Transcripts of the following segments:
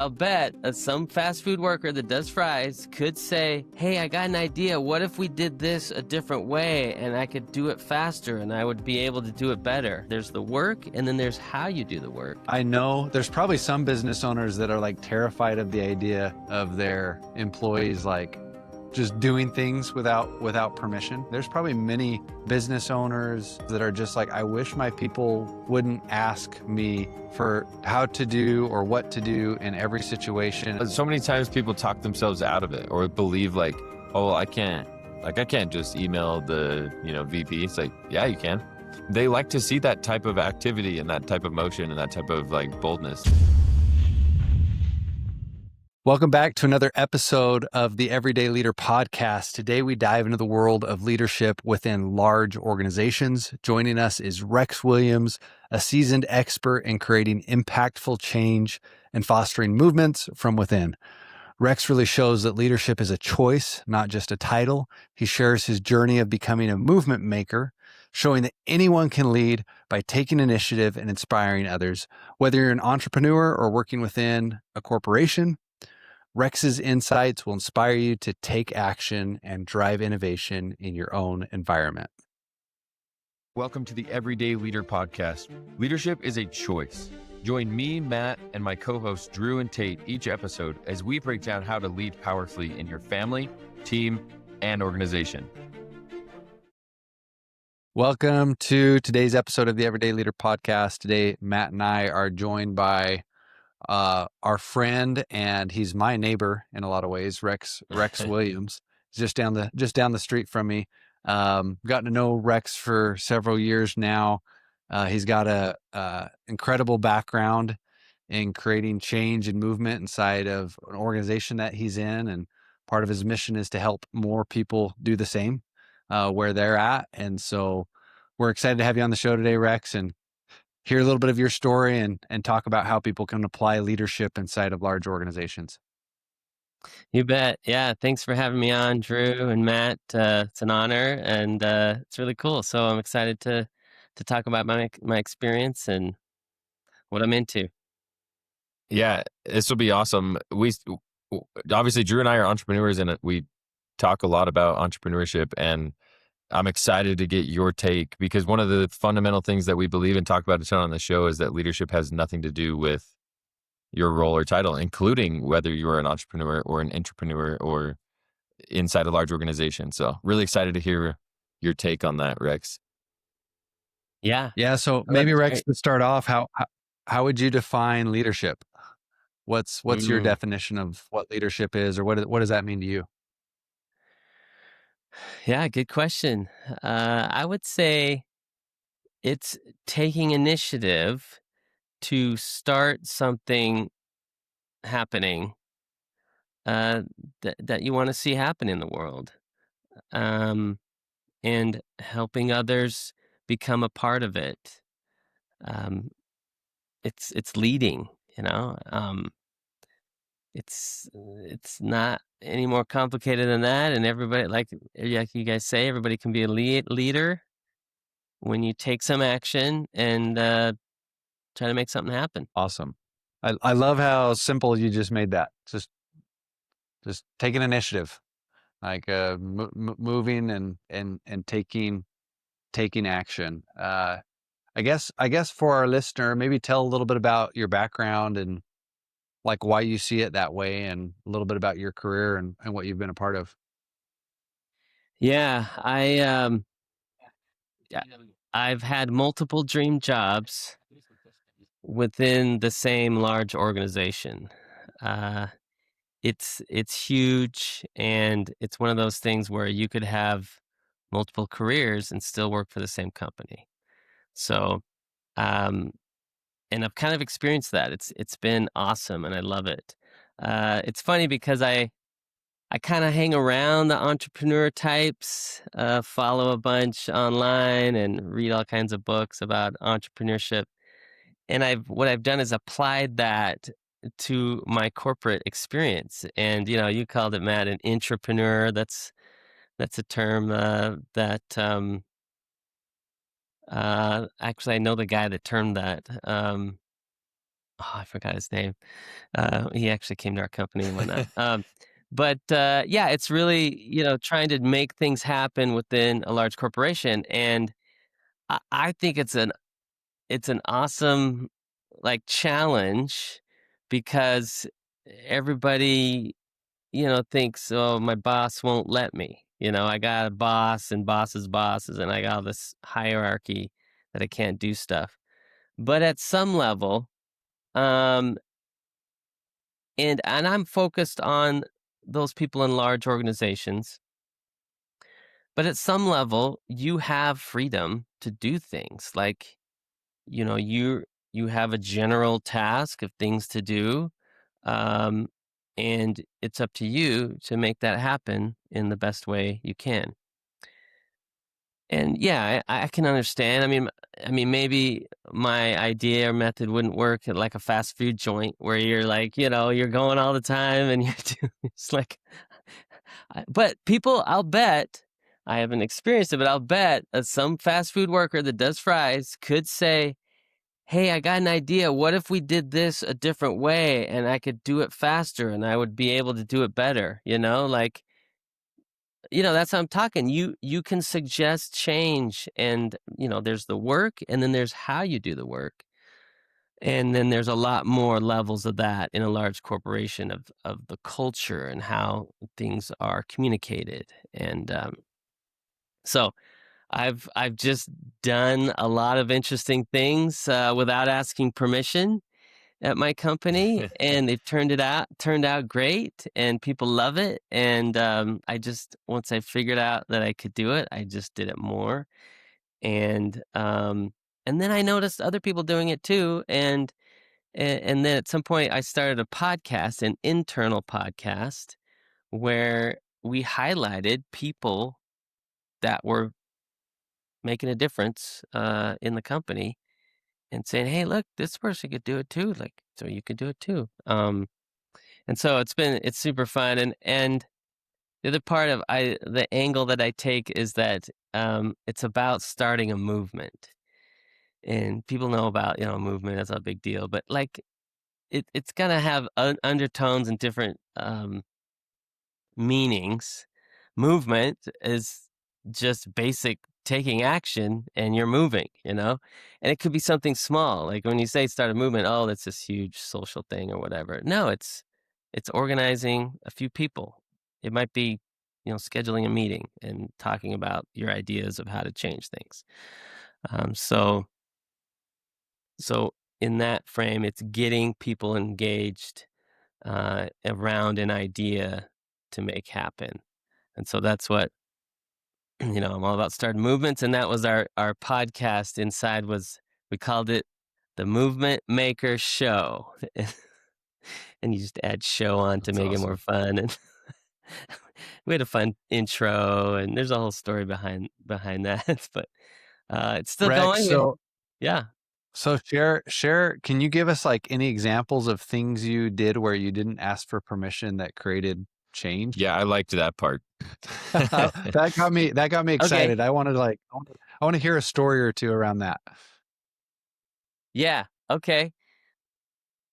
I'll bet some fast food worker that does fries could say, hey, I got an idea. What if we did this a different way and I could do it faster and I would be able to do it better? There's the work and then there's how you do the work. I know there's probably some business owners that are like terrified of the idea of their employees like just doing things without permission. There's probably many business owners that are just like, I wish my people wouldn't ask me for how to do or what to do in every situation. So many times people talk themselves out of it or believe like, oh, I can't just email the, VP. It's like, yeah, you can. They like to see that type of activity and that type of motion and that type of like boldness. Welcome back to another episode of the Everyday Leader podcast. Today, we dive into the world of leadership within large organizations. Joining us is Rex Williams, a seasoned expert in creating impactful change and fostering movements from within. Rex really shows that leadership is a choice, not just a title. He shares his journey of becoming a movement maker, showing that anyone can lead by taking initiative and inspiring others. Whether you're an entrepreneur or working within a corporation, Rex's insights will inspire you to take action and drive innovation in your own environment. Welcome to the Everyday Leader podcast. Leadership is a choice. Join me, Matt, and my co-hosts Drew and Tate each episode as we break down how to lead powerfully in your family, team, and organization. Welcome to today's episode of the Everyday Leader podcast. Today, Matt and I are joined by our friend, and he's my neighbor in a lot of ways, Rex Williams. He's just down the street from me. Gotten to know Rex for several years now. He's got a incredible background in creating change and movement inside of an organization that he's in, and part of his mission is to help more people do the same where they're at. And so we're excited to have you on the show today, Rex, and hear a little bit of your story and talk about how people can apply leadership inside of large organizations. You bet. Yeah. Thanks for having me on, Drew and Matt. It's an honor and it's really cool. So I'm excited to talk about my experience and what I'm into. Yeah, this will be awesome. Obviously, Drew and I are entrepreneurs and we talk a lot about entrepreneurship, and I'm excited to get your take because one of the fundamental things that we believe and talk about a ton on the show is that leadership has nothing to do with your role or title, including whether you're an entrepreneur or an intrapreneur or inside a large organization. So really excited to hear your take on that, Rex. Yeah. Yeah. So maybe Rex, to start off, how would you define leadership? What's your definition of what leadership is, or what does that mean to you? Yeah, good question. I would say it's taking initiative to start something happening that you want to see happen in the world, and helping others become a part of it. It's leading, you know. It's not any more complicated than that, and everybody, like you guys say, everybody can be a leader when you take some action and try to make something happen. Awesome. I love how simple you just made that. Just take an initiative, like moving and taking action. I guess for our listener, maybe tell a little bit about your background and like why you see it that way, and a little bit about your career and what you've been a part of. Yeah, I've had multiple dream jobs within the same large organization. It's huge, and it's one of those things where you could have multiple careers and still work for the same company. So, and I've kind of experienced that. It's been awesome, and I love it. It's funny because I kind of hang around the entrepreneur types, follow a bunch online, and read all kinds of books about entrepreneurship. And what I've done is applied that to my corporate experience. And you called it, Matt, an intrapreneur. That's a term that actually I know the guy that termed that. Oh, I forgot his name. He actually came to our company and whatnot. But yeah, it's really, trying to make things happen within a large corporation. And I think it's an awesome, like, challenge, because everybody, thinks, oh, my boss won't let me. I got a boss and bosses' bosses, and I got all this hierarchy that I can't do stuff. But at some level, um, and I'm focused on those people in large organizations, but at some level, you have freedom to do things. Like, you have a general task of things to do, um, and it's up to you to make that happen in the best way you can. And yeah, I can understand. I mean, maybe my idea or method wouldn't work at like a fast food joint where you're like, you're going all the time and you're doing, it's like, but people, I'll bet, I haven't experienced it, but I'll bet some fast food worker that does fries could say, hey, I got an idea. What if we did this a different way and I could do it faster and I would be able to do it better? Like, that's how I'm talking. You can suggest change, and there's the work, and then there's how you do the work. And then there's a lot more levels of that in a large corporation, of the culture and how things are communicated. And so I've just done a lot of interesting things without asking permission at my company, and they've turned out great, and people love it. And I just, once I figured out that I could do it, I just did it more. And then I noticed other people doing it too, and then at some point I started a podcast, an internal podcast, where we highlighted people that were making a difference in the company, and saying, hey, look, this person could do it too, like, so you could do it too. And so it's super fun. And the other part of the angle that I take is that it's about starting a movement. And people know about, movement, that's a big deal, but like, it's gonna have undertones and different meanings. Movement is just basic taking action, and you're moving, and it could be something small. Like when you say start a movement, oh, that's this huge social thing or whatever. No, it's organizing a few people. It might be, scheduling a meeting and talking about your ideas of how to change things. So in that frame, it's getting people engaged around an idea to make happen. And so that's what, I'm all about starting movements. And that was our podcast inside we called it the Movement Maker Show. And you just add show on to That's make it more awesome. fun. And we had a fun intro, and there's a whole story behind that. But it's still Rex, going. Yeah. so share. Can you give us like any examples of things you did where you didn't ask for permission that created change? Yeah, I liked that part. That got me Okay. excited. I want to hear a story or two around that. Yeah. Okay.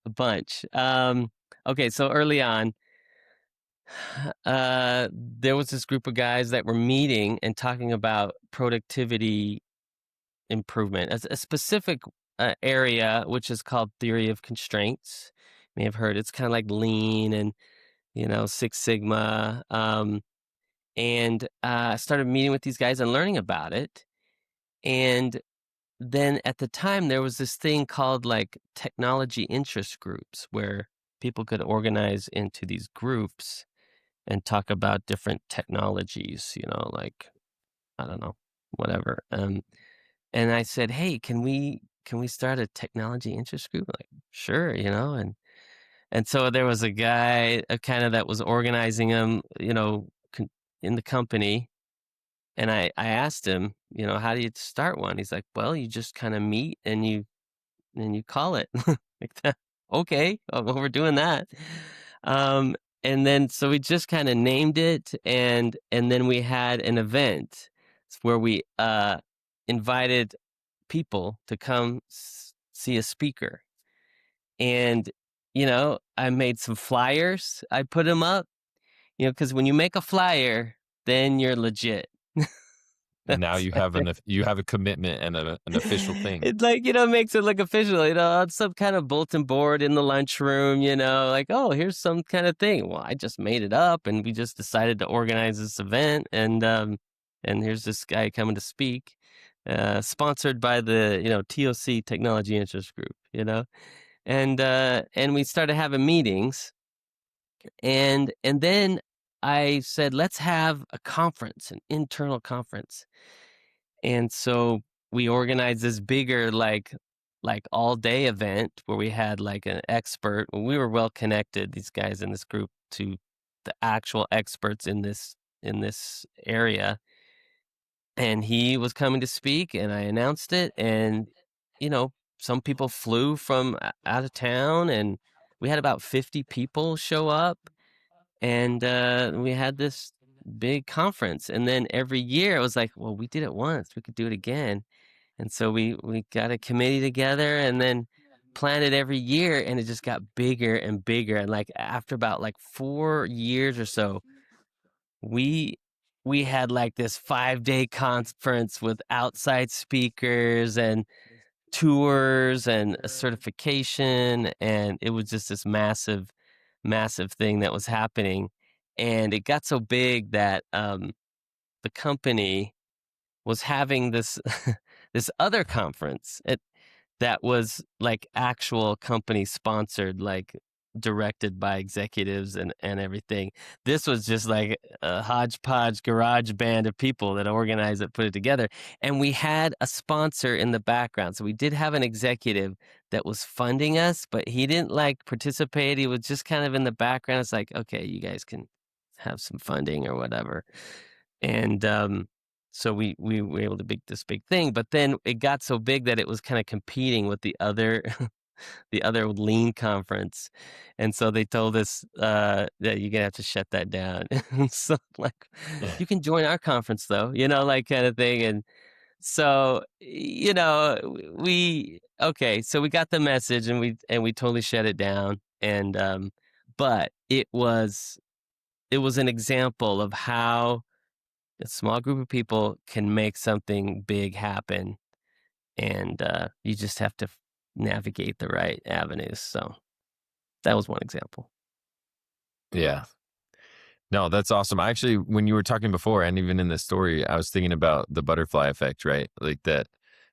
A bunch. Okay. So early on, there was this group of guys that were meeting and talking about productivity improvement, as a specific area, which is called theory of constraints. You may have heard, it's kind of like lean and, Six Sigma. And I started meeting with these guys and learning about it. And then at the time, there was this thing called like technology interest groups, where people could organize into these groups and talk about different technologies, like, I don't know, whatever. And I said, hey, can we start a technology interest group? Like, sure, and so there was a guy kind of that was organizing them, in the company. And I asked him, how do you start one? He's like, well, you just kind of meet and you call it like that. Okay, well, we're doing that. And then so we just kind of named it, and then we had an event where we invited people to come see a speaker. And, I made some flyers. I put them up, because when you make a flyer, then you're legit. Now That's you like have you have a commitment and an official thing. It's like, makes it look official, on some kind of bulletin board in the lunchroom, like, oh, here's some kind of thing. Well, I just made it up and we just decided to organize this event and here's this guy coming to speak, sponsored by the, TOC Technology Interest Group, and we started having meetings and then I said, let's have a conference, an internal conference. And so we organized this bigger, like all day event where we had like an expert. We were well connected, these guys in this group, to the actual experts in this area. And he was coming to speak, and I announced it. And some people flew from out of town, and we had about 50 people show up, and we had this big conference. And then every year, I was like, well, we did it once, we could do it again. And so we got a committee together and then planned it every year, and it just got bigger and bigger. And like after about like 4 years or so, we had like this 5-day conference with outside speakers and tours and a certification, and it was just this massive, massive thing that was happening. And it got so big that the company was having this this other conference that was like actual company sponsored, like directed by executives and everything. This was just like a hodgepodge garage band of people that organized it, put it together. And we had a sponsor in the background. So we did have an executive that was funding us, but he didn't like participate. He was just kind of in the background. It's like, okay, you guys can have some funding or whatever. And so we were able to make this big thing, but then it got so big that it was kind of competing with the other the other lean conference. And so they told us that you're gonna have to shut that down. So like, you can join our conference though, like kind of thing. And so so we got the message and we totally shut it down. And but it was an example of how a small group of people can make something big happen, and you just have to navigate the right avenues. So that was one example. Yeah. No, that's awesome. Actually, when you were talking before, and even in this story, I was thinking about the butterfly effect, right? Like that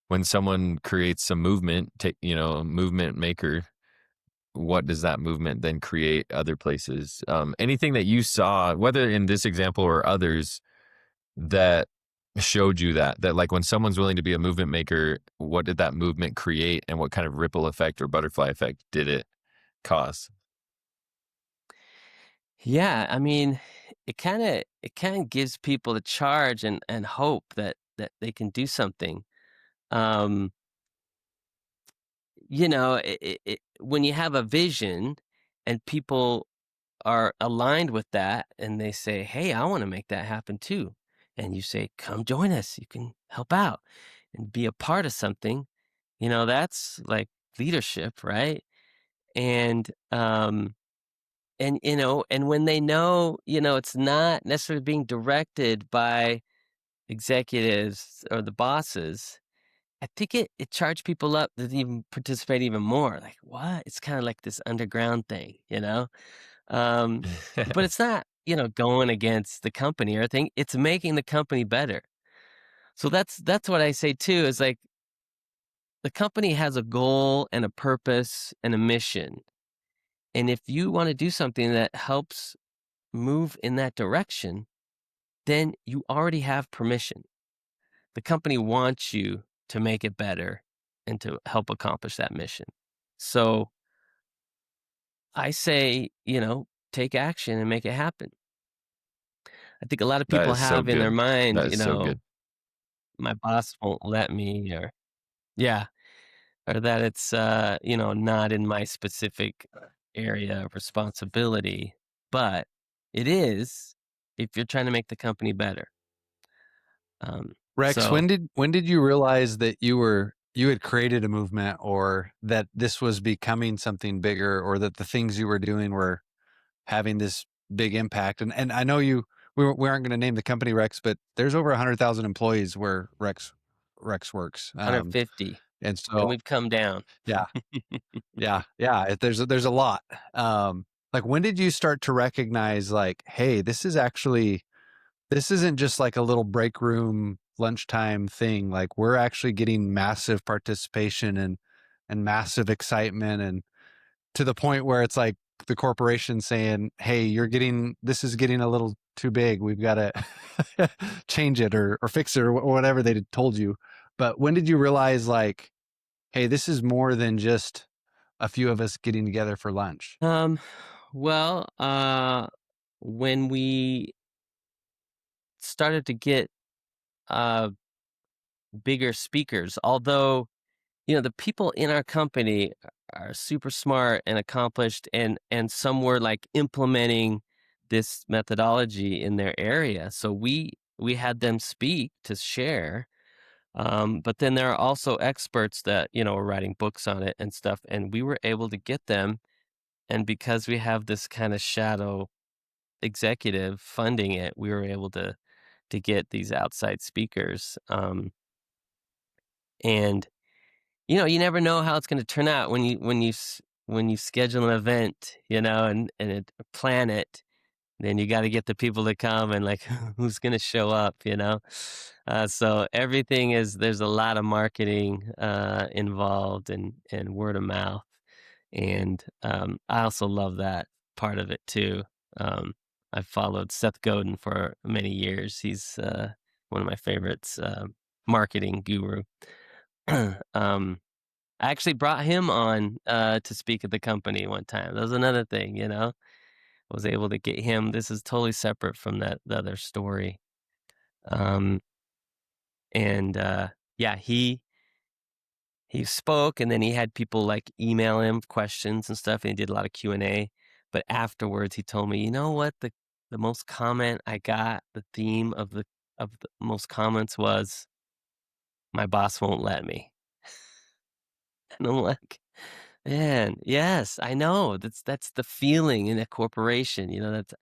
when someone creates some movement, a movement maker, what does that movement then create other places? Anything that you saw, whether in this example or others, that showed you that like when someone's willing to be a movement maker, what did that movement create, and what kind of ripple effect or butterfly effect did it cause? Yeah, I mean, it kind of gives people a charge and hope that they can do something. Um, when you have a vision and people are aligned with that and they say, hey, I want to make that happen too. And you say, come join us. You can help out and be a part of something. That's like leadership, right? And and when they know, it's not necessarily being directed by executives or the bosses, I think it charged people up to even participate even more. Like, what? It's kind of like this underground thing. Um, but it's not, going against the company or anything. It's making the company better. So that's what I say too, is like the company has a goal and a purpose and a mission. And if you want to do something that helps move in that direction, then you already have permission. The company wants you to make it better and to help accomplish that mission. So I say, take action and make it happen. I think a lot of That people is so have in their good. mind, That is so good. my boss won't let me, or yeah, or that it's not in my specific area of responsibility, but it is if you're trying to make the company better. Rex, So when did you realize that you were you had created a movement, or that this was becoming something bigger, or that the things you were doing were having this big impact. And I know we aren't going to name the company Rex, but there's over 100,000 employees where Rex works. 150, And and so, we've come down. yeah, yeah. There's a lot. Like, when did you start to recognize, like, hey, this isn't just like a little break room lunchtime thing. Like, we're actually getting massive participation and massive excitement, and to the point where it's like the corporation saying, hey, this is getting a little too big. We've got to change it or fix it, or whatever they told you. But when did you realize, like, hey, this is more than just a few of us getting together for lunch? Well, when we started to get uh, bigger speakers, although the people in our company are super smart and accomplished, and some were like implementing this methodology in their area, so we had them speak to share. But then there are also experts that are writing books on it and stuff, and we were able to get them. And because we have this kind of shadow executive funding it, we were able to get these outside speakers. And you never know how it's going to turn out when you schedule an event, plan it. Then you got to get the people to come, and like who's going to show up. So there's a lot of marketing involved, and word of mouth. And I also love that part of it too. Um, I've followed Seth Godin for many years. He's one of my favorites, marketing guru. um, I actually brought him on to speak at the company one time. That was another thing, was able to get him. This is totally separate from the other story. Um, and yeah, he spoke, and then he had people like email him questions and stuff, and he did a lot of Q&A. But afterwards, he told me, you know what, the most comment I got, the theme of the most comments was, my boss won't let me. And I'm like, man, yes, I know. That's the feeling in a corporation. That's,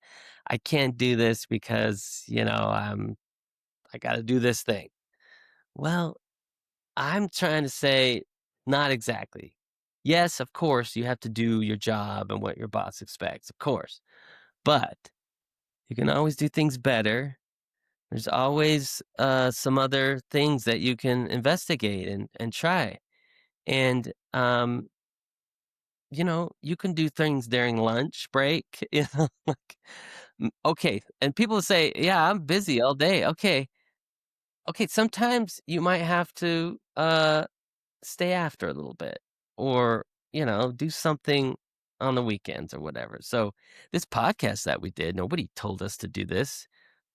I can't do this because I got to do this thing. Well, I'm trying to say, not exactly. Yes, of course, you have to do your job and what your boss expects, of course. But you can always do things better. There's always some other things that you can investigate and try. And you can do things during lunch break. Like, okay. And people say, "Yeah, I'm busy all day." Okay, sometimes you might have to stay after a little bit, or do something on the weekends or whatever. So this podcast that we did, nobody told us to do this,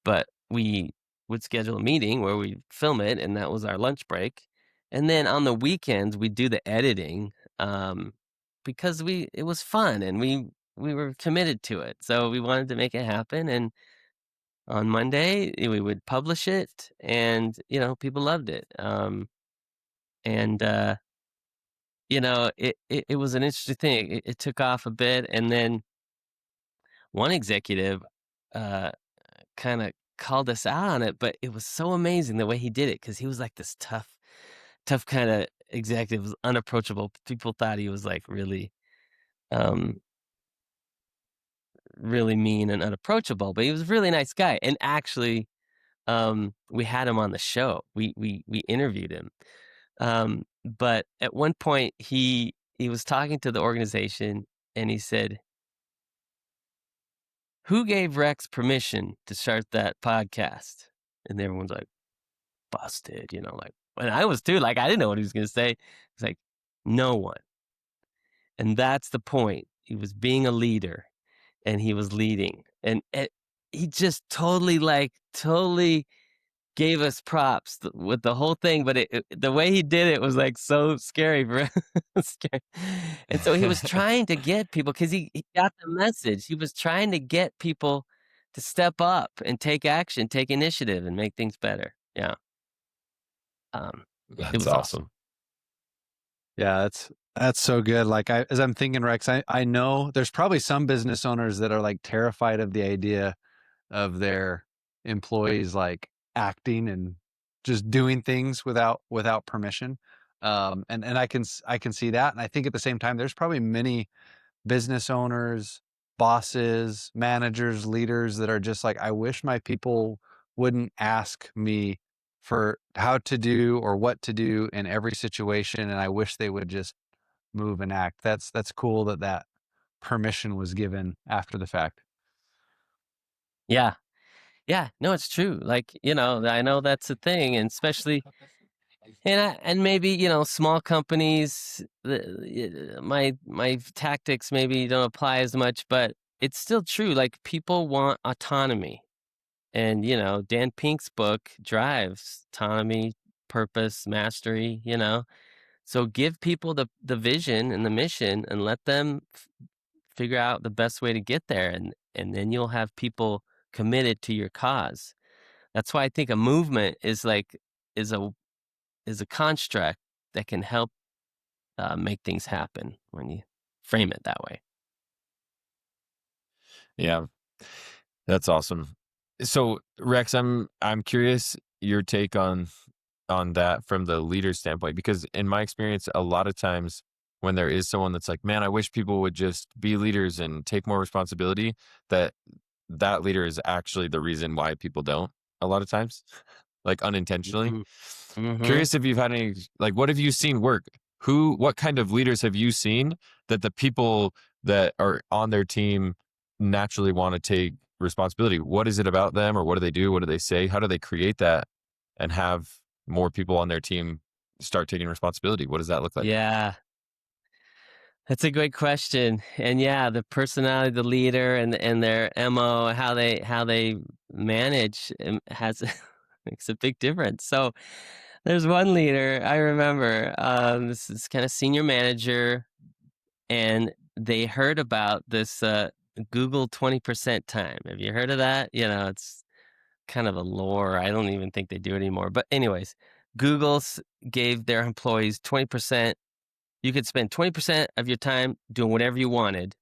but we would schedule a meeting where we film it, and that was our lunch break. And then on the weekends we do the editing, because it was fun, and we were committed to it, so we wanted to make it happen. And on Monday we would publish it, and people loved it. And it was an interesting thing. It took off a bit, and then one executive kind of called us out on it, but it was so amazing the way he did it, because he was like this tough kind of executive, was unapproachable. People thought he was like um, really mean and unapproachable, but he was a really nice guy. And actually, we had him on the show. We interviewed him. But at one point he was talking to the organization, and he said, "Who gave Rex permission to start that podcast?" And everyone's like, busted, like, and I was too, like, I didn't know what he was going to say. It's like, no one. And that's the point. He was being a leader, and he was leading, and he just totally gave us props with the whole thing. But the way he did it was like so scary for scary. And so he was trying to get people, because he got the message. He was trying to get people to step up and take action, take initiative, and make things better. Yeah. It That's was awesome. Yeah, that's so good. Like as I'm thinking, Rex, I know there's probably some business owners that are like terrified of the idea of their employees like acting and just doing things without permission. And I can see that. And I think at the same time, there's probably many business owners, bosses, managers, leaders that are just like, I wish my people wouldn't ask me for how to do or what to do in every situation, and I wish they would just move and act. That's cool that that permission was given after the fact. Yeah. Yeah. No, it's true. Like, I know that's a thing, and especially and maybe, small companies, my tactics maybe don't apply as much, but it's still true. Like, people want autonomy. And, Dan Pink's book drives autonomy, purpose, mastery. So give people the vision and the mission and let them figure out the best way to get there. And then you'll have people committed to your cause. That's why I think a movement is a is a construct that can help make things happen when you frame it that way. Yeah, that's awesome. So Rex, I'm curious your take on that from the leader standpoint, because in my experience, a lot of times when there is someone that's like, man, I wish people would just be leaders and take more responsibility, that leader is actually the reason why people don't a lot of times, like unintentionally. Mhm. Mhm. Curious if you've had any, like, what have you seen work? What kind of leaders have you seen that the people that are on their team naturally want to take responsibility? What is it about them, or what do they do? What do they say? How do they create that and have more people on their team start taking responsibility? What does that look like? Yeah. That's a great question. And yeah, the personality of the leader and their MO, how they manage has makes a big difference. So there's one leader I remember, this is kind of senior manager, and they heard about this Google 20% time. Have you heard of that? It's kind of a lore. I don't even think they do it anymore. But anyways, Google gave their employees 20%. You could spend 20% of your time doing whatever you wanted,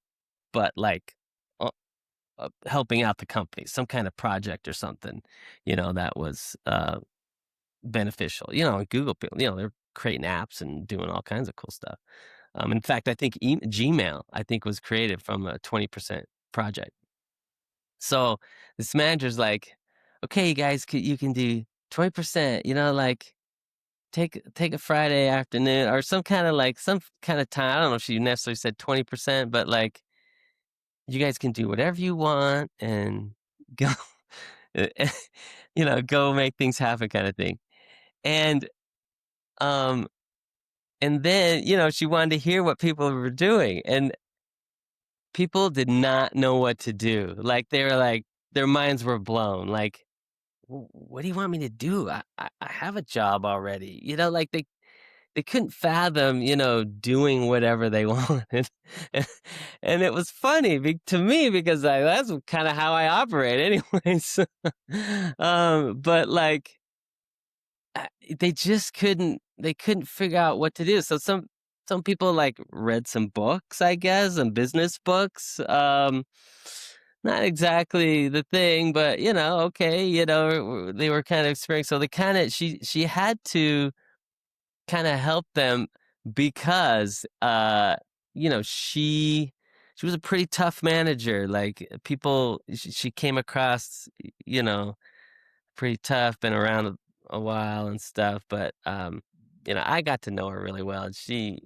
but like helping out the company, some kind of project or something, that was beneficial. Google people, they're creating apps and doing all kinds of cool stuff. In fact, I think Gmail, I think, was created from a 20% project. So this manager's like, okay, you guys, you can do 20%, like take a Friday afternoon or some kind of time. I don't know if she necessarily said 20%, but like, you guys can do whatever you want and go, go make things happen kind of thing. And, um, and then, she wanted to hear what people were doing, and people did not know what to do. Like, they were like, their minds were blown. Like, what do you want me to do? I have a job already. Like they couldn't fathom, doing whatever they wanted. And it was funny to me because that's kind of how I operate anyways. But like they just couldn't figure out what to do. So some people like read some books, I guess, some business books. Not exactly the thing, but okay, they were kind of experienced. So they kind of she had to kind of help them because she was a pretty tough manager. Like people she came across, pretty tough, been around a while and stuff, but I got to know her really well, and she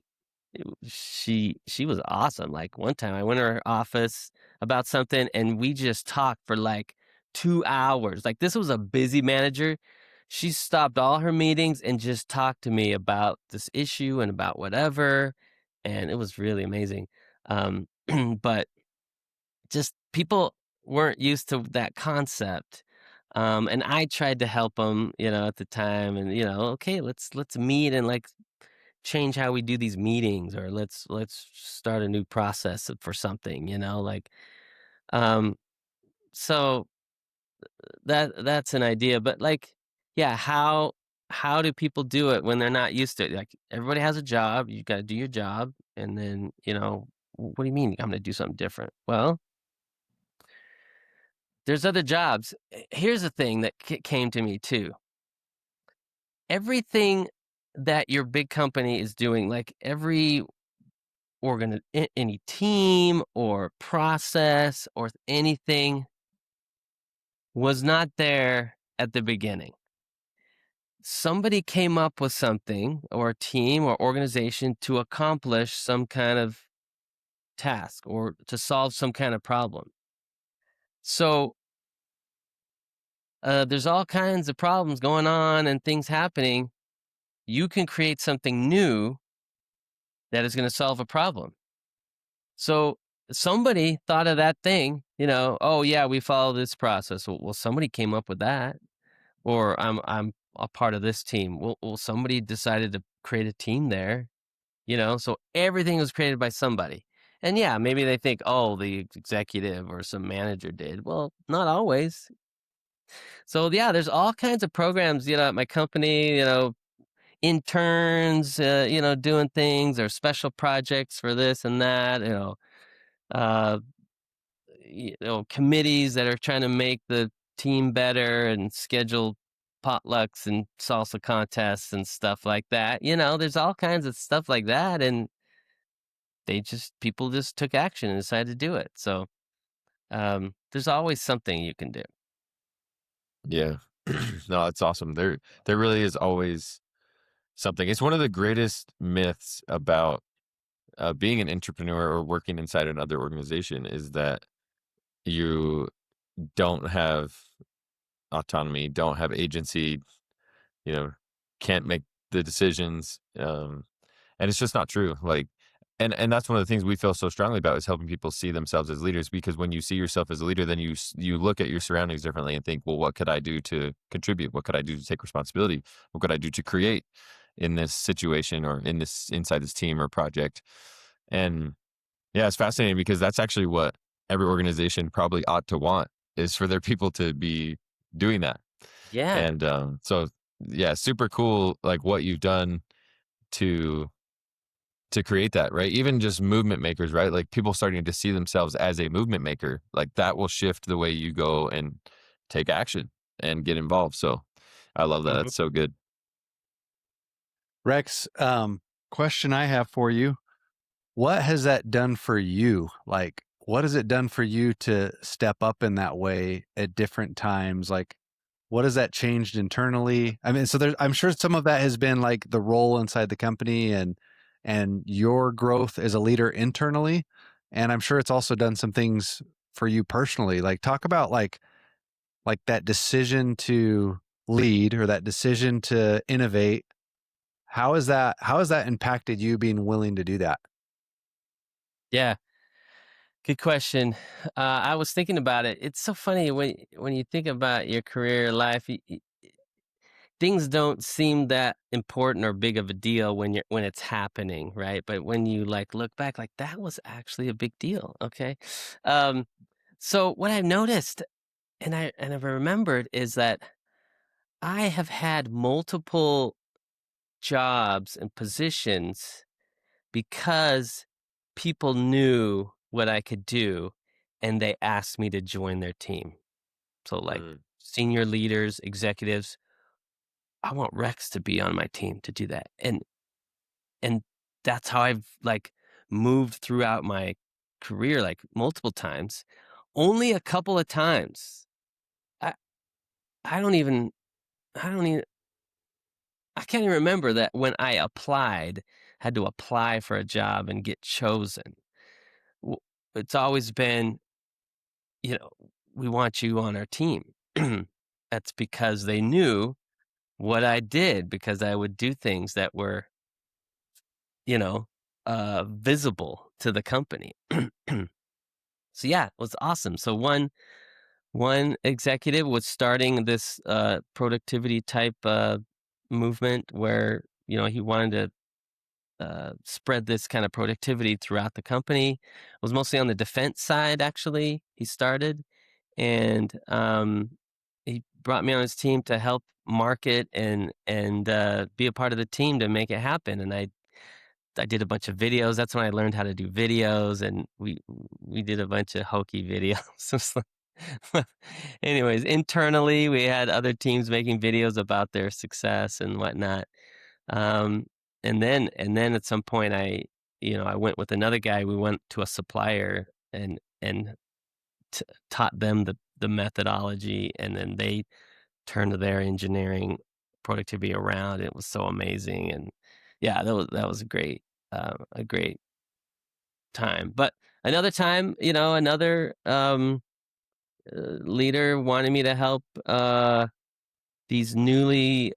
was awesome. Like one time I went to her office about something and we just talked for like 2 hours. Like this was a busy manager. She stopped all her meetings and just talked to me about this issue and about whatever, and it was really amazing. But just people weren't used to that concept. And I tried to help them, at the time, and okay, let's meet and like change how we do these meetings, or let's start a new process for something, like um so that's an idea. But like, yeah, how how do people do it when they're not used to it? Like, everybody has a job, you gotta do your job, and then, what do you mean I'm gonna do something different? Well, there's other jobs. Here's the thing that came to me too. Everything that your big company is doing, like every any team or process or anything was not there at the beginning. Somebody came up with something, or a team or organization, to accomplish some kind of task or to solve some kind of problem. So there's all kinds of problems going on and things happening. You can create something new that is going to solve a problem. So somebody thought of that thing, oh yeah, we follow this process. Well, somebody came up with that, or I'm a part of this team. Well, somebody decided to create a team there, so everything was created by somebody. And yeah, maybe they think, oh, the executive or some manager did. Well, not always. So yeah, there's all kinds of programs, at my company, interns, doing things, or special projects for this and that, uh, committees that are trying to make the team better and schedule potlucks and salsa contests and stuff like that. There's all kinds of stuff like that, and people just took action and decided to do it. So there's always something you can do. Yeah. No, that's awesome. There really is always something. It's one of the greatest myths about being an entrepreneur or working inside another organization, is that you don't have autonomy, don't have agency, you know, can't make the decisions. And it's just not true. Like, and that's one of the things we feel so strongly about, is helping people see themselves as leaders. Because when you see yourself as a leader, then you look at your surroundings differently and think, well, what could I do to contribute? What could I do to take responsibility? What could I do to create in this situation, or inside this team or project? And yeah, it's fascinating, because that's actually what every organization probably ought to want, is for their people to be doing that. Yeah. And so yeah, super cool, like what you've done to create that, right? Even just movement makers, right? Like people starting to see themselves as a movement maker, like that will shift the way you go and take action and get involved. So I love that. Mhm. That's so good. Rex, question I have for you. What has that done for you? Like, what has it done for you to step up in that way at different times? Like, what has that changed internally? I mean, so I'm sure some of that has been like the role inside the company and your growth as a leader internally. And I'm sure it's also done some things for you personally. Like, talk about like that decision to lead, or that decision to innovate. How has that impacted you being willing to do that? Yeah. Good question. I was thinking about it. It's so funny when you think about your career life. Things don't seem that important or big of a deal when it's happening, right? But when you look back, like, that was actually a big deal. Okay. Um, so what I've noticed, and I've remembered, is that I have had multiple jobs and positions because people knew what I could do, and they asked me to join their team. So, like, Mm. senior leaders, executives, I want Rex to be on my team to do that. And that's how I've moved throughout my career, like multiple times. Only a couple of times. I I don't even I don't even I can't even remember that when I had to apply for a job and get chosen. W- It's always been, you know, we want you on our team. That's because they knew what I did, because I would do things that were, you know, visible to the company. So yeah, it was awesome. So one executive was starting this productivity type movement where he wanted to spread this kind of productivity throughout the company. It was mostly on the defense side, actually. He started, and he brought me on his team to help market and be a part of the team to make it happen. And I did a bunch of videos. That's when I learned how to do videos, and we did a bunch of hokey videos. Anyways, internally, we had other teams making videos about their success and whatnot. Um, and then at some point, I went with another guy. We went to a supplier and taught them the methodology, and then they turned their engineering productivity around. It was so amazing, and yeah, that was a great time. But another time, another leader wanted me to help these newly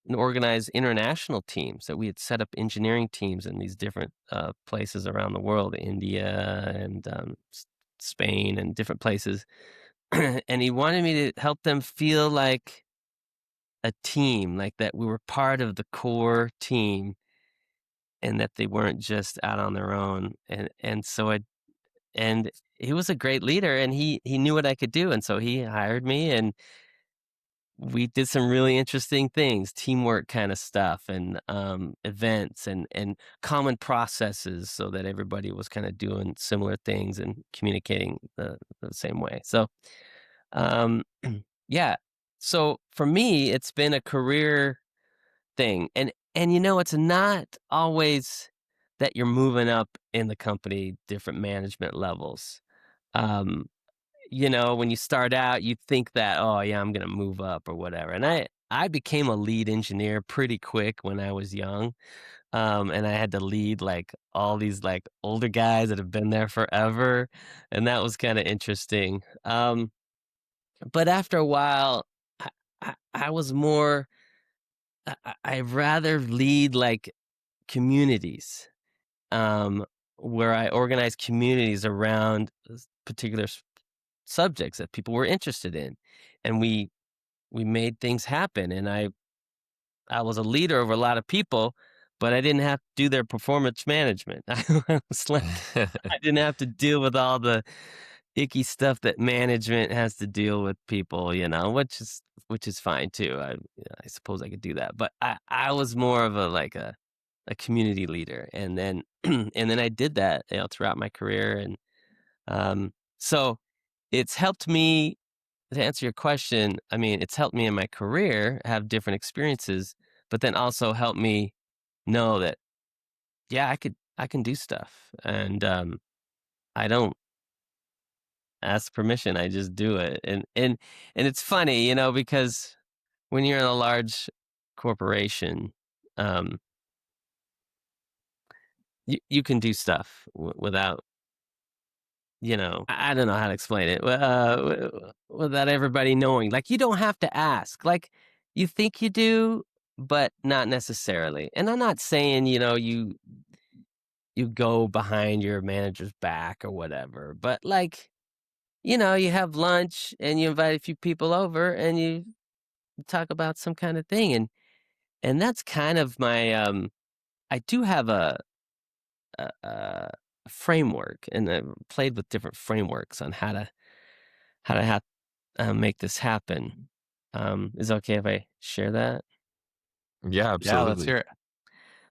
organized international teams that we had set up engineering teams in these different places around the world, India and Spain and different places. And he wanted me to help them feel like a team, like that we were part of the core team and that they weren't just out on their own. And he was a great leader, and he knew what I could do. And so he hired me, and we did some really interesting things, teamwork kind of stuff, and events and common processes so that everybody was kind of doing similar things and communicating the same way. So, um, yeah. So for me, it's been a career thing. And it's not always that you're moving up in the company, different management levels. Um, when you start out, you think that, oh yeah, I'm gonna move up or whatever. And I became a lead engineer pretty quick when I was young. And I had to lead like all these like older guys that have been there forever, and that was kind of interesting. But after a while, I was more. I'd rather lead like communities, where I organize communities around particular subjects that people were interested in, and we made things happen. And I was a leader over a lot of people, but I didn't have to do their performance management. I was like, I didn't have to deal with all the icky stuff that management has to deal with people, which is fine too. I suppose I could do that, but I was more of a community leader, and then and then I did that throughout my career, and so it's helped me. To answer your question, I mean, it's helped me in my career have different experiences, but then also helped me know that, yeah, I can do stuff, and I don't ask permission. I just do it. And it's funny, because when you're in a large corporation, um, you can do stuff without, I don't know how to explain it, without everybody knowing. Like, you don't have to ask. Like, you think you do, but not necessarily. And I'm not saying, you go behind your manager's back or whatever, but like, you have lunch and you invite a few people over and you talk about some kind of thing. And that's kind of my, I do have a framework, and I've played with different frameworks on how to make this happen. Is it okay if I share that? Yeah, Yeah, let's absolutely. hear it.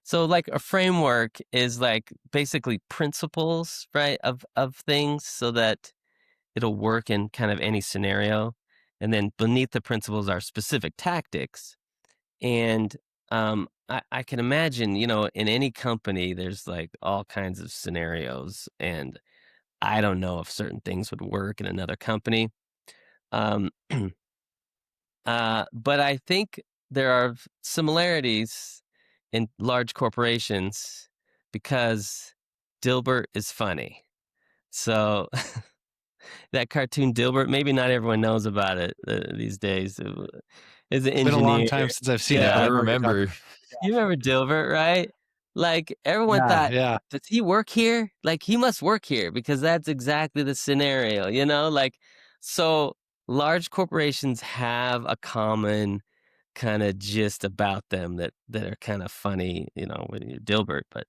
So like a framework is like basically principles, right, of things so that it'll work in kind of any scenario. And then beneath the principles are specific tactics. And I can imagine, in any company, there's like all kinds of scenarios. And I don't know if certain things would work in another company. Um, but I think there are similarities in large corporations because Dilbert is funny. So that cartoon Dilbert, maybe not everyone knows about it these days. Is an It's been a long engineer. time since I've seen it, Yeah, but I I know what you're talking remember. about. You remember Dilbert, right? Like everyone Yeah, thought, yeah. does he work here? Like he must work here because that's exactly the scenario, Like, so large corporations have a common kind of gist about them that are kind of funny, when you're Dilbert, but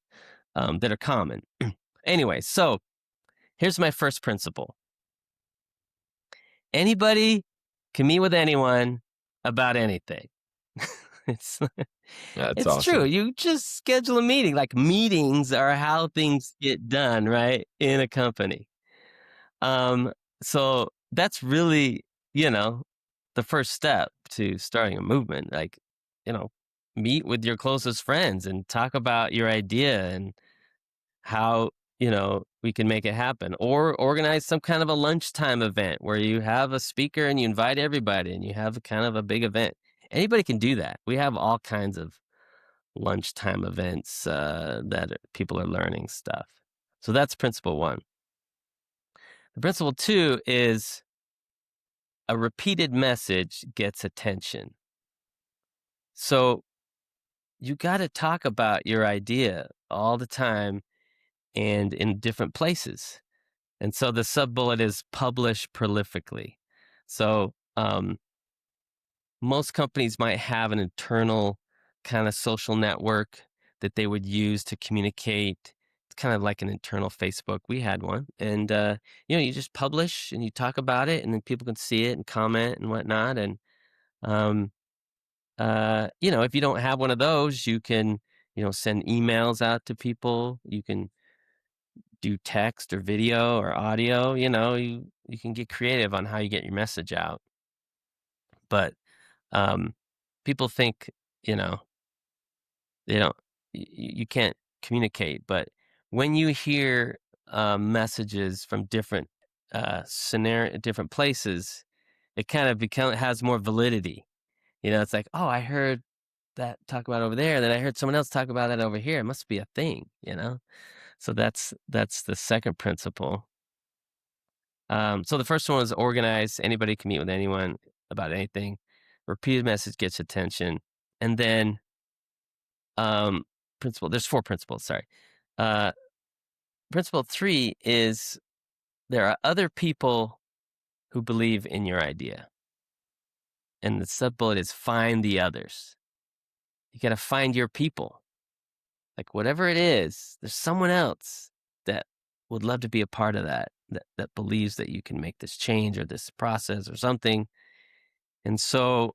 that are common. Anyway, so here's my first principle. Anybody can meet with anyone about anything. It's That's it's true. awesome. You just schedule a meeting. Like meetings are how things get done, right? In a company. Um, so that's really, you know, the first step to starting a movement. Like, you know, meet with your closest friends and talk about your idea and how, we can make it happen. Or organize some kind of a lunchtime event where you have a speaker and you invite everybody and you have kind of a big event. Anybody can do that. We have all kinds of lunchtime events people are learning stuff. So that's principle one. The principle two is a repeated message gets attention. So you got to talk about your idea all the time and in different places. And so the sub bullet is publish prolifically. So most companies might have an internal kind of social network that they would use to communicate. It's kind of like an internal Facebook. We had one. And, you just publish and you talk about it and then people can see it and comment and whatnot. And, if you don't have one of those, you can, send emails out to people. You can do text or video or audio. You can get creative on how you get your message out. But people think, you know, they don't, you can't communicate. But when you hear messages from different different places, it kind of has more validity. It's like, oh, I heard that talk about over there, then I heard someone else talk about that over here. It must be a thing. So that's the second principle. So the first one is organize. Anybody can meet with anyone about anything. Repeated message gets attention. And then there's 4 principles, sorry. Principle 3 is there are other people who believe in your idea. And the sub bullet is find the others. You got to find your people. Like whatever it is, there's someone else that would love to be a part of that believes that you can make this change or this process or something. And so,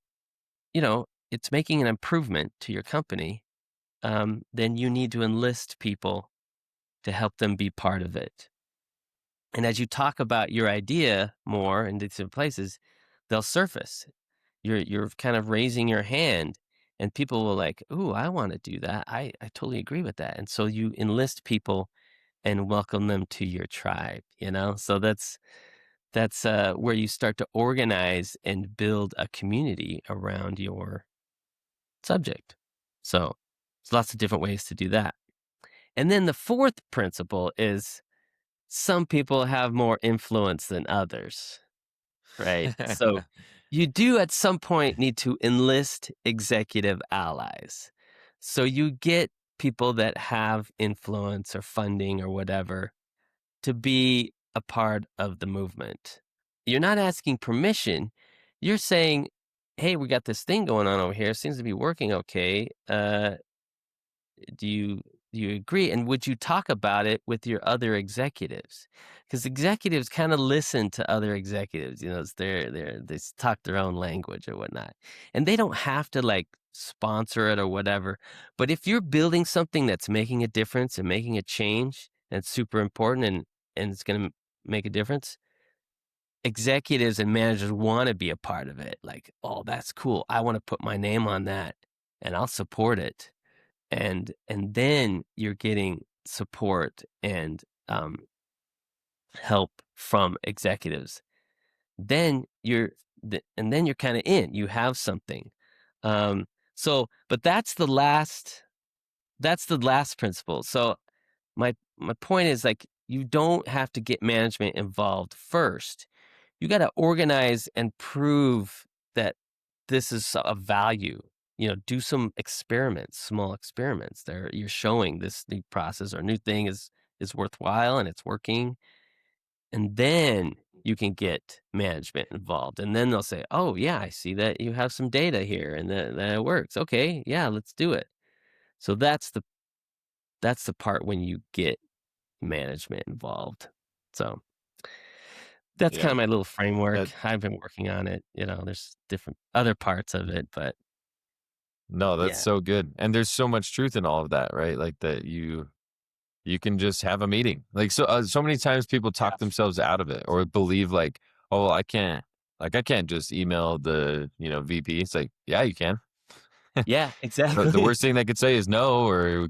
it's making an improvement to your company. Then you need to enlist people to help them be part of it. And as you talk about your idea more in different places, they'll surface. You're kind of raising your hand and people will like, ooh, I want to do that. I totally agree with that. And so you enlist people and welcome them to your tribe, So that's where you start to organize and build a community around your subject. So there's lots of different ways to do that. And then the fourth principle is some people have more influence than others, right? So you do at some point need to enlist executive allies. So you get people that have influence or funding or whatever to be a part of the movement. You're not asking permission. You're saying, hey, we got this thing going on over here. Seems to be working okay. Do you agree? And would you talk about it with your other executives? Because executives kind of listen to other executives. It's they talk their own language or whatnot, and they don't have to like sponsor it or whatever. But if you're building something that's making a difference and making a change, and it's super important and it's going to make a difference, executives and managers want to be a part of it. Like, oh, that's cool. I want to put my name on that, and I'll support it. And then you're getting support and help from executives. Then you're kind of in. You have something. But that's the last principle. So my point is like you don't have to get management involved first. You got to organize and prove that this is of value. Do some experiments, small experiments there. You're showing this new process or new thing is worthwhile and it's working. And then you can get management involved. And then they'll say, oh yeah, I see that you have some data here and that it works. Okay, yeah, let's do it. So that's the part when you get management involved. So That's Yeah. kinda my little framework. That I've been working on it, there's different other parts of it, but no, that's yeah. so good. And there's so much truth in all of that, right? Like that you can just have a meeting. Like so many times people Yeah. talk themselves out of it or believe like, oh, well, I can't just email the, VP. It's like, yeah, you can. Yeah, The exactly. worst thing they could say is no, or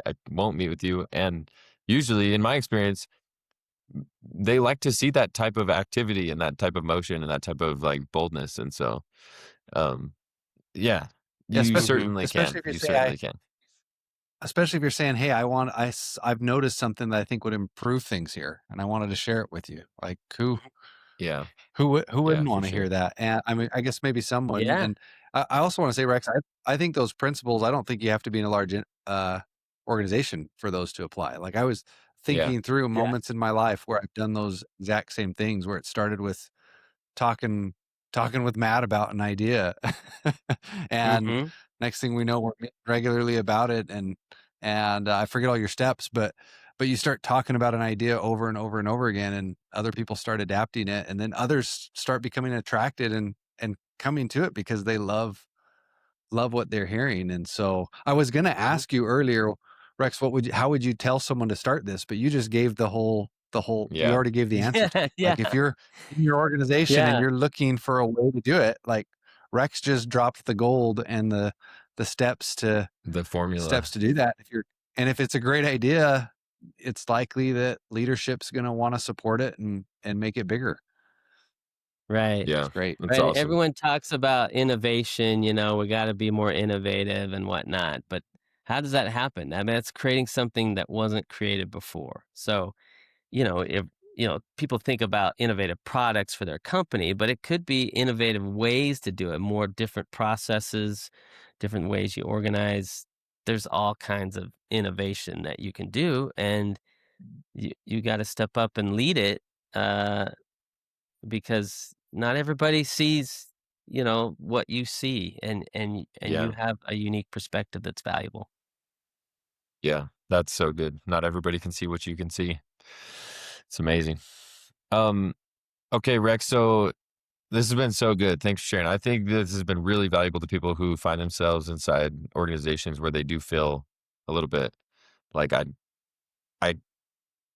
I won't meet with you. And usually, in my experience, they like to see that type of activity and that type of motion and that type of like boldness. And so, um, yeah, Yeah, you Mhm. certainly especially can. if you You say I certainly can. especially if you're saying, "Hey, I've noticed something that I think would improve things here, and I wanted to share it with you." Like, Yeah, who yeah, wouldn't for wanna hear sure. that? And, I mean, I guess maybe some wouldn't, Yeah. and I also wanna say, Rex, I think those principles, I don't think you have to be in a large organization for those to apply. Like, I was Yeah, thinking through Yeah. moments in my life where I've done those exact same things, where it started with talking talking with Matt about an idea. And Mhm. next thing we know, we're meeting regularly about it, and I forget all your steps, but you start talking about an idea over and over and over again, and other people start adapting it, and then others start becoming attracted and coming to it because they love what they're hearing. And so I was gonna Mhm. ask you earlier, Rex, how would you tell someone to start this? But you just gave the whole you yeah, already gave the answer to Yeah, it. yeah, Like, if you're in your organization and yeah. you're looking for a way to do it, like, Rex just dropped the gold and the the formula. steps to do that. If it's a great idea, it's likely that leadership's gonna wanna support it and make it bigger. Right. It's Yeah, great. that's Right, awesome. everyone talks about innovation, we gotta be more innovative and whatnot, but how does that happen? I mean, it's creating something that wasn't created before. So, if people think about innovative products for their company, but it could be innovative ways to do it, more different processes, different ways you organize. There's all kinds of innovation that you can do, and you got to step up and lead it, uh, because not everybody sees what you see, and you Yeah, have a unique perspective that's valuable. yeah, that's so good. Not everybody can see what you can see. It's amazing. Um, okay, Rex. So this has been so good. Thanks for sharing. I think this has been really valuable to people who find themselves inside organizations where they do feel a little bit like I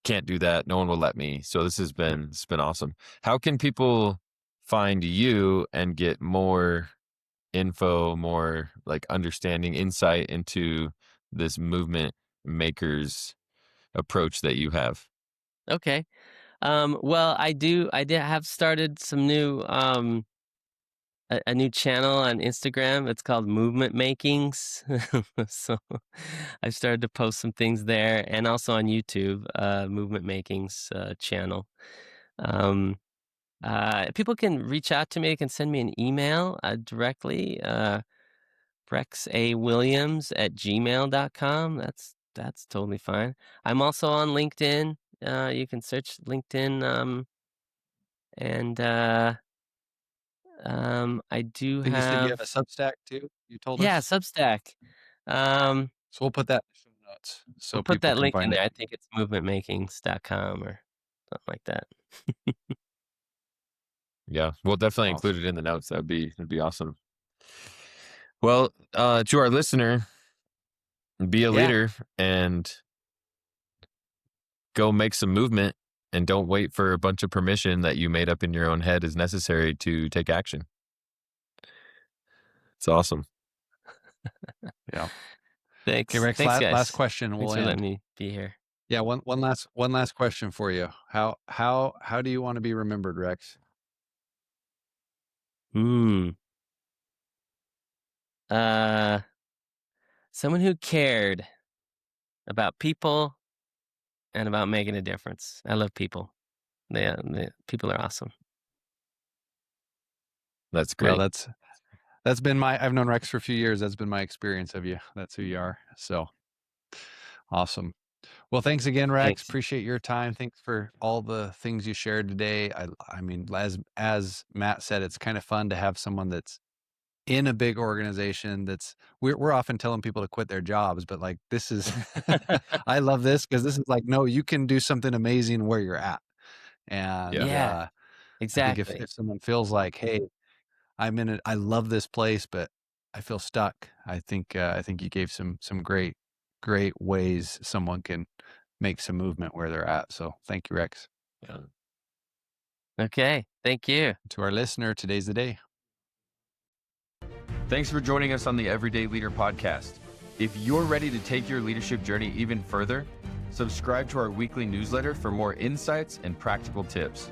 can't do that. No one will let me. So it's been awesome. How can people find you and get more info, more like understanding, insight into this movement makers approach that you have? Okay. Well, I did have started some new a new channel on Instagram. It's called Movement Makings. So I've started to post some things there, and also on YouTube, Movement Makings channel. Um, People can reach out to me. They can send me an email directly, rexawilliams@gmail.com. That's totally fine. I'm also on LinkedIn. You can search LinkedIn, and I do Then you said you have have, a Substack too, you told yeah, us? Substack. Um, So we'll put that in the show notes we'll so put people that can link in find it. there. I think it's movementmakings.com or something like that. Yeah, we'll definitely include Awesome. it in the notes. That'd be awesome. Well, to our listener, be a Yeah. leader and go make some movement and don't wait for a bunch of permission that you made up in your own head is necessary to take action. It's awesome. Yeah. Okay, Thanks. Rex, Thanks, last guys. question and Thanks we'll for letting end. me be here. Yeah, one last question for you. How do you wanna be remembered, Rex? Hmm. Uh, Someone who cared about people and about making a difference. I love people. People are awesome. That's Well, great. that's been I've known Rex for a few years. That's been my experience of you. That's who you are. So, awesome. Well, thanks again, Rex. Thanks. Appreciate your time. Thanks for all the things you shared today. I mean, as Matt said, it's kind of fun to have someone that's in a big organization that's we're often telling people to quit their jobs, but like, this is I love this because this is like, no, you can do something amazing where you're at. And Yeah, I think exactly. if someone feels like, hey, I love this place, but I feel stuck. I think you gave some great ways someone can make some movement where they're at. So thank you, Rex. Yeah. Okay, thank you. To our listener, today's the day. Thanks for joining us on the Everyday Leader podcast. If you're ready to take your leadership journey even further, subscribe to our weekly newsletter for more insights and practical tips.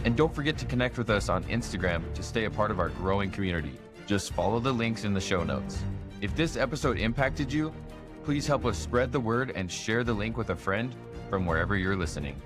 And don't forget to connect with us on Instagram to stay a part of our growing community. Just follow the links in the show notes. If this episode impacted you, please help us spread the word and share the link with a friend from wherever you're listening.